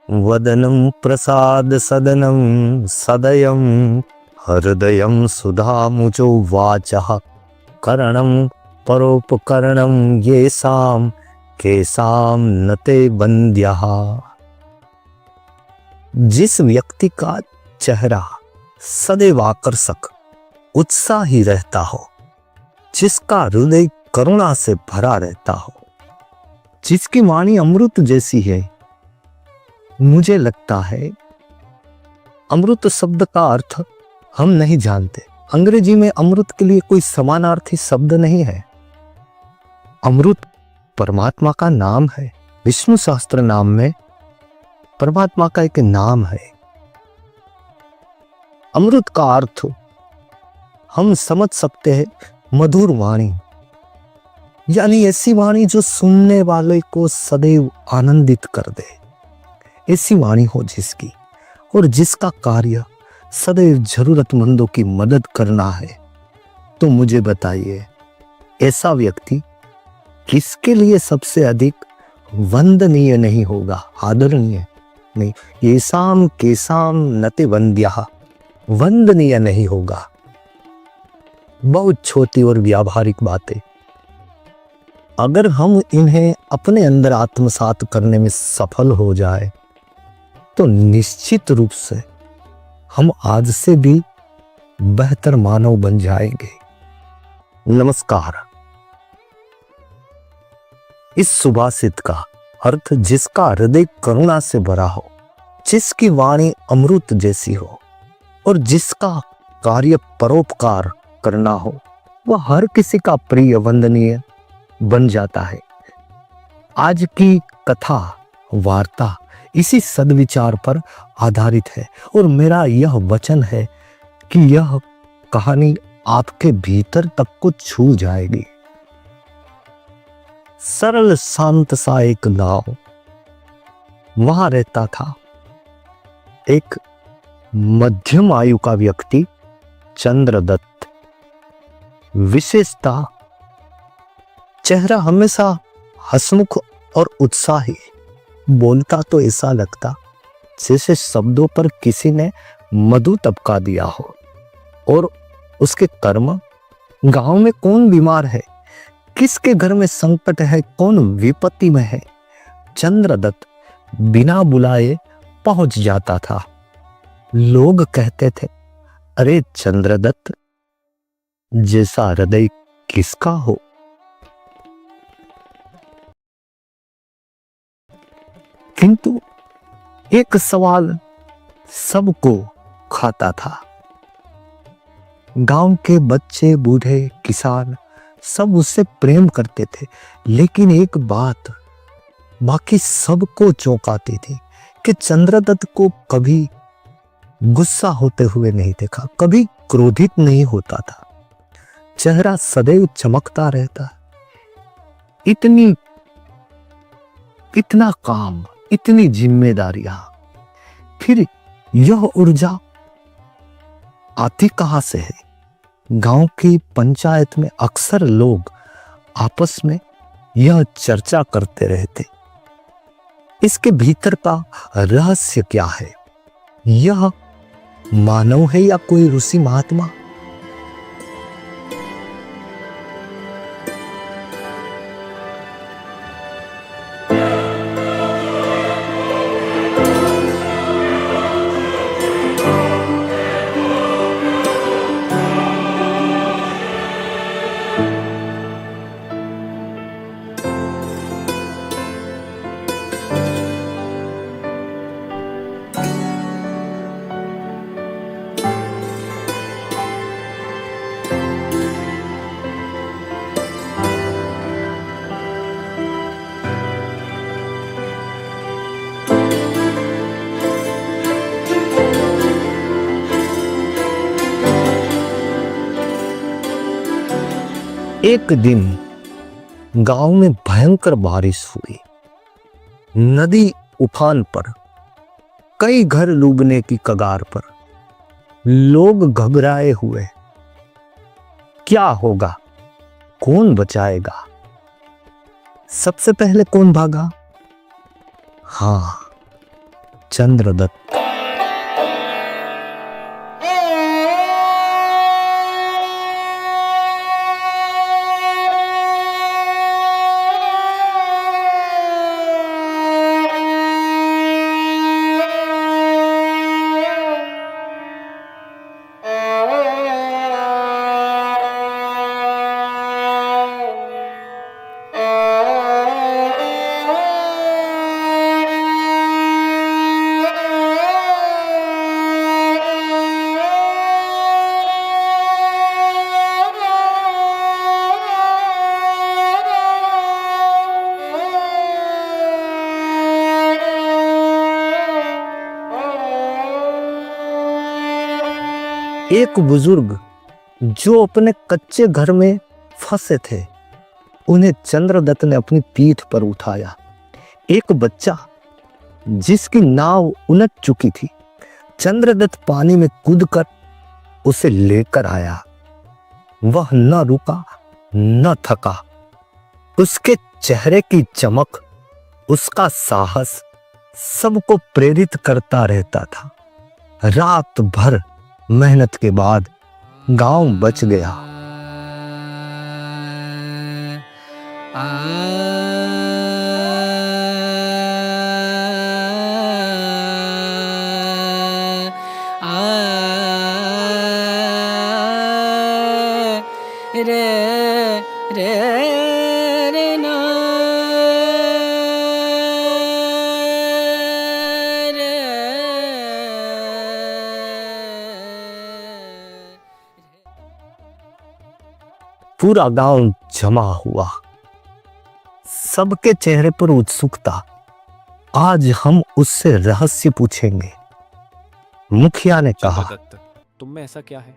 वदनं प्रसाद सदनं सदयं हृदयं सुधामुचो वाचः करणं परोपकरणं येषां केषां न ते बंद्यः। जिस व्यक्ति का चेहरा सदैव आकर्षक उत्साही रहता हो, जिसका हृदय करुणा से भरा रहता हो, जिसकी वाणी अमृत जैसी है। मुझे लगता है अमृत शब्द का अर्थ हम नहीं जानते। अंग्रेजी में अमृत के लिए कोई समानार्थी शब्द नहीं है। अमृत परमात्मा का नाम है। विष्णु सहस्त्र नाम में परमात्मा का एक नाम है। अमृत का अर्थ हम समझ सकते हैं मधुर वाणी, यानी ऐसी वाणी जो सुनने वाले को सदैव आनंदित कर दे। ऐसी वाणी हो जिसकी और जिसका कार्य सदैव जरूरतमंदों की मदद करना है। तो मुझे बताइए, ऐसा व्यक्ति किसके लिए सबसे अधिक वंदनीय नहीं होगा, आदरणीय नहीं? येषां केषां न ते वंद्यः, वंदनीय नहीं होगा। बहुत छोटी और व्यावहारिक बातें, अगर हम इन्हें अपने अंदर आत्मसात करने में सफल हो जाए तो निश्चित रूप से हम आज से भी बेहतर मानव बन जाएंगे। नमस्कार। इस सुभाषित का अर्थ जिसका हृदय करुणा से भरा हो, जिसकी वाणी अमृत जैसी हो और जिसका कार्य परोपकार करना हो, वह हर किसी का प्रिय वंदनीय बन जाता है। आज की कथा वार्ता इसी सद्विचार पर आधारित है और मेरा यह वचन है कि यह कहानी आपके भीतर तक को छू जाएगी। सरल शांत सा एक गांव, वहां रहता था एक मध्यम आयु का व्यक्ति चंद्रदत्त। विशेषता, चेहरा हमेशा हंसमुख और उत्साही। बोलता तो ऐसा लगता जैसे शब्दों पर किसी ने मधु टपका दिया हो। और उसके कर्म, गांव में कौन बीमार है, किसके घर में संकट है, कौन विपत्ति में है, चंद्रदत्त बिना बुलाए पहुंच जाता था। लोग कहते थे, अरे चंद्रदत्त जैसा हृदय किसका हो। किंतु एक सवाल सबको खाता था। गांव के बच्चे, बूढ़े, किसान सब उससे प्रेम करते थे, लेकिन एक बात बाकी सबको चौंकाती थी कि चंद्रदत्त को कभी गुस्सा होते हुए नहीं देखा, कभी क्रोधित नहीं होता था। चेहरा सदैव चमकता रहता। इतना काम, इतनी जिम्मेदारियां, फिर यह ऊर्जा आती कहां से है? गांव की पंचायत में अक्सर लोग आपस में यह चर्चा करते रहते, इसके भीतर का रहस्य क्या है? यह मानव है या कोई ऋषि महात्मा? एक दिन गांव में भयंकर बारिश हुई। नदी उफान पर, कई घर डूबने की कगार पर। लोग घबराए हुए, क्या होगा, कौन बचाएगा? सबसे पहले कौन भागा? हाँ, चंद्रदत्त। एक बुजुर्ग जो अपने कच्चे घर में फंसे थे, उन्हें चंद्रदत्त ने अपनी पीठ पर उठाया। एक बच्चा जिसकी नाव उलट चुकी थी, चंद्रदत्त पानी में कूदकर उसे लेकर आया। वह न रुका न थका। उसके चेहरे की चमक, उसका साहस सबको प्रेरित करता रहता था। रात भर मेहनत के बाद गांव बच गया। रे रे रे ना पूरा गांव जमा हुआ। सबके चेहरे पर उत्सुकता। आज हम उससे रहस्य पूछेंगे। मुखिया ने कहा, चंद्रदत्त, तुम में ऐसा क्या है?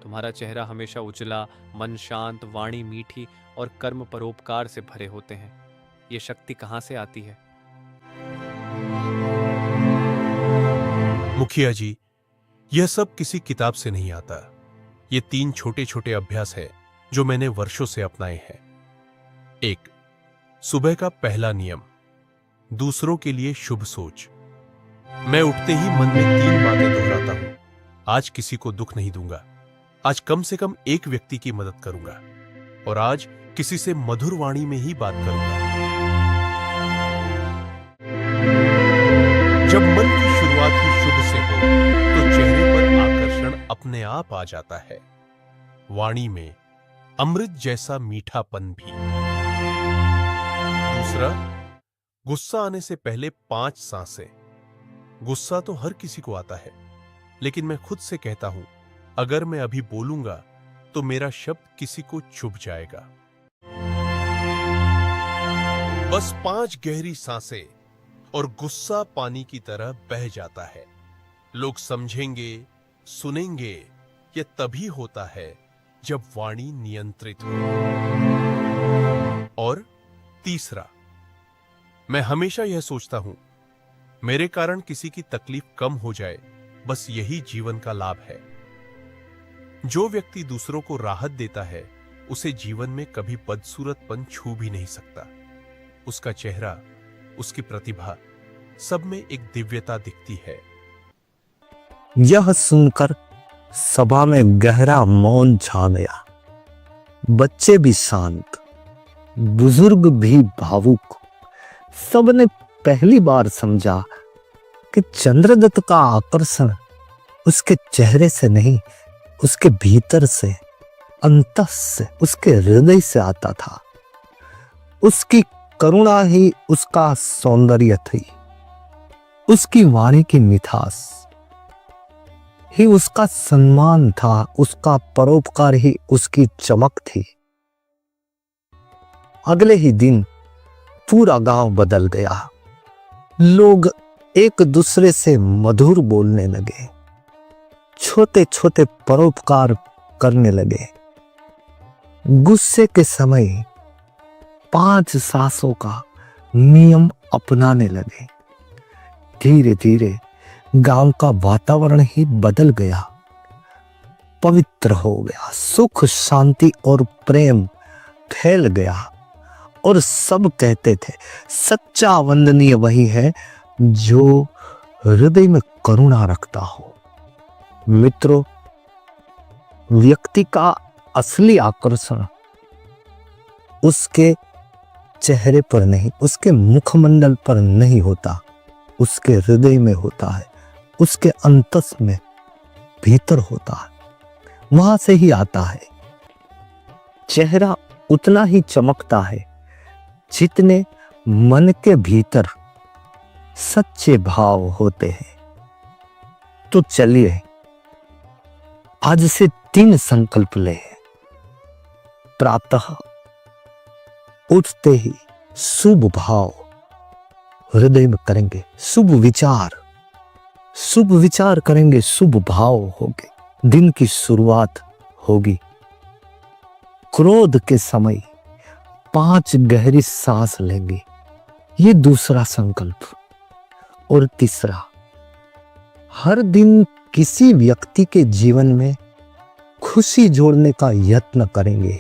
तुम्हारा चेहरा हमेशा उजला, मन शांत, वाणी मीठी और कर्म परोपकार से भरे होते हैं। ये शक्ति कहाँ से आती है? मुखिया जी, यह सब किसी किताब से नहीं आता। ये 3 छोटे छोटे अभ्यास है जो मैंने वर्षों से अपनाए हैं। 1, सुबह का पहला नियम, दूसरों के लिए शुभ सोच। मैं उठते ही मन में 3 बातें दोहराता हूं। आज किसी को दुख नहीं दूंगा, आज कम से कम एक व्यक्ति की मदद करूंगा, और आज किसी से मधुर वाणी में ही बात करूंगा। जब मन की शुरुआत ही शुभ से हो तो चेहरे पर आकर्षण अपने आप आ जाता है। वाणी में अमृत जैसा मीठापन भी। दूसरा, गुस्सा आने से पहले 5 सांसें। गुस्सा तो हर किसी को आता है, लेकिन मैं खुद से कहता हूं, अगर मैं अभी बोलूंगा तो मेरा शब्द किसी को चुभ जाएगा। बस 5 गहरी सांसें और गुस्सा पानी की तरह बह जाता है। लोग समझेंगे, सुनेंगे। यह तभी होता है जब वाणी नियंत्रित हो। और तीसरा, मैं हमेशा यह सोचता हूं, मेरे कारण किसी की तकलीफ कम हो जाए, बस यही जीवन का लाभ है। जो व्यक्ति दूसरों को राहत देता है, उसे जीवन में कभी बदसूरतपन छू भी नहीं सकता। उसका चेहरा, उसकी प्रतिभा, सब में एक दिव्यता दिखती है। यह सुनकर सभा में गहरा मौन छा गया। बच्चे भी शांत, बुजुर्ग भी भावुक। सबने पहली बार समझा कि चंद्रदत्त का आकर्षण उसके चेहरे से नहीं, उसके भीतर से, अंतस से, उसके हृदय से आता था। उसकी करुणा ही उसका सौंदर्य थी। उसकी वाणी की मिठास ही उसका सम्मान था। उसका परोपकार ही उसकी चमक थी। अगले ही दिन पूरा गांव बदल गया। लोग एक दूसरे से मधुर बोलने लगे, छोटे छोटे परोपकार करने लगे। गुस्से के समय 5 सांसों का नियम अपनाने लगे। धीरे धीरे गांव का वातावरण ही बदल गया, पवित्र हो गया। सुख, शांति और प्रेम फैल गया। और सब कहते थे, सच्चा वंदनीय वही है जो हृदय में करुणा रखता हो। मित्रों, व्यक्ति का असली आकर्षण उसके चेहरे पर नहीं, उसके मुखमंडल पर नहीं होता, उसके हृदय में होता है, उसके अंतस में भीतर होता है, वहां से ही आता है। चेहरा उतना ही चमकता है जितने मन के भीतर सच्चे भाव होते हैं। तो चलिए आज से 3 संकल्प ले। प्रातः उठते ही शुभ भाव हृदय में करेंगे, शुभ विचार करेंगे, शुभ भाव होंगे, दिन की शुरुआत होगी। क्रोध के समय 5 गहरी सांस लेंगे, ये दूसरा संकल्प। और तीसरा, हर दिन किसी व्यक्ति के जीवन में खुशी जोड़ने का यत्न करेंगे।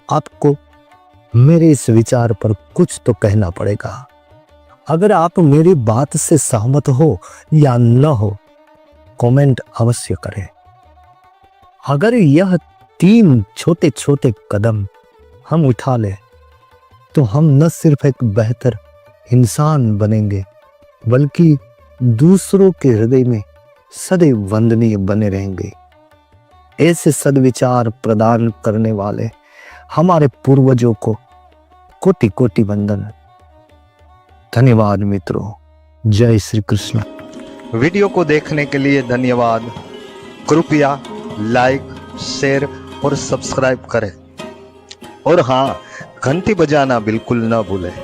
आपको मेरे इस विचार पर कुछ तो कहना पड़ेगा। अगर आप मेरी बात से सहमत हो या न हो, कमेंट अवश्य करें। अगर यह 3 छोटे छोटे कदम हम उठा लें तो हम न सिर्फ एक बेहतर इंसान बनेंगे बल्कि दूसरों के हृदय में सदैव वंदनीय बने रहेंगे। ऐसे सद्विचार प्रदान करने वाले हमारे पूर्वजों को कोटि कोटि वंदन। धन्यवाद मित्रों। जय श्री कृष्ण। वीडियो को देखने के लिए धन्यवाद। कृपया लाइक, शेयर और सब्सक्राइब करें और हाँ, घंटी बजाना बिल्कुल न भूलें।